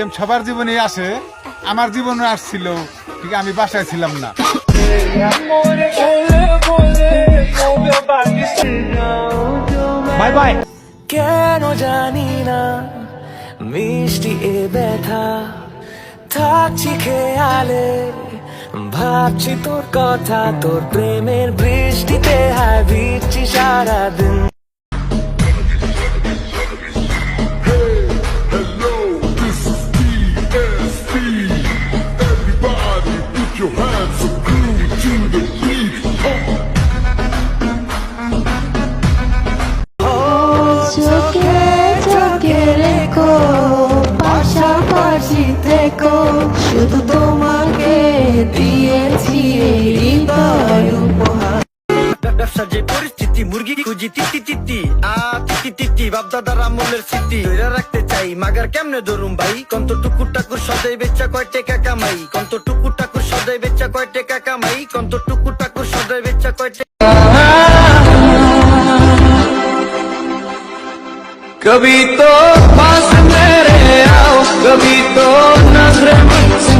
প্রেম সবার জীবনে আসে, আমার জীবনে আসছিল, ঠিক আমি বাসায় ছিলাম না। Bye bye. কেন জানি না মিষ্টি এ ব্যথা, থাকছি খেয়ালে, ভাবছি তোর কথা, তোর প্রেমের বৃষ্টিতে হায় ভিজছি সারাদিন। পাশাপাশি থেকো, শুধু তোমাকে দিয়েছি হৃদয় উপহার। ব্যবসার যে পরিস্থিতি, মুরগি খুঁজি তিতি তিতি তিতি তিতি, বাপদাদার আমলের স্মৃতি ধরে রাখতে চাই, মাগার কেমনে ধরুম ভাই, কন্ত টুকুর টাকুর সদাই বেচা কয় টাকা কামাই, কন্ত টুকুর টাকুর সদাই বেচা কয় টাকা কামাই, কন্ত টুকুর টাকুর সদাই বেচা কয় টাকা। कभी तो पास मेरे आओ, कभी तो नजरें मुझसे